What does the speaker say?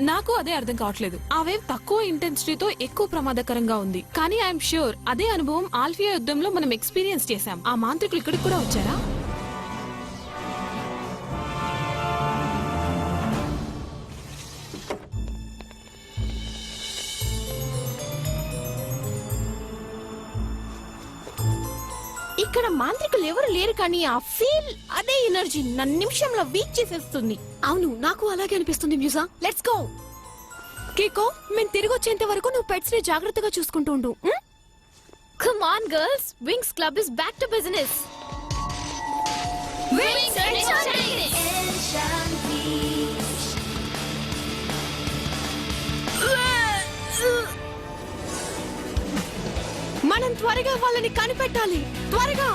నాకు అదే అర్థం కావట్లేదు. ఆ వేవ్ తక్కువ ఇంటెన్సిటీతో ఎక్కువ ప్రమాదకరంగా ఉంది. కానీ ఐఎమ్ ష్యూర్ అదే అనుభవం ఆల్ఫియా యుద్ధంలో మనం ఎక్స్పీరియన్స్ చేశాం. ఆ మాంత్రికులు ఇక్కడికి కూడా వచ్చారా? ఇక్కడ మాంత్రికులు ఎవరు లేరు, కానీ ఆ ఫీల్, అదే ఎనర్జీ నన్ను నిమిషంలో వీక్ చేసేస్తుంది. అవును, నాకు అలాగే అనిపిస్తుంది. మ్యూజా, లెట్స్ గో. కేకో, మేము తిరిగి వచ్చేంత వరకు నువ్వు పెట్స్ ని జాగ్రత్తగా చూసుకుంటూ ఉండు. Come on girls, wings club is back to business. మనం త్వరగా వాళ్ళని కనిపెట్టాలి. త్వరగా.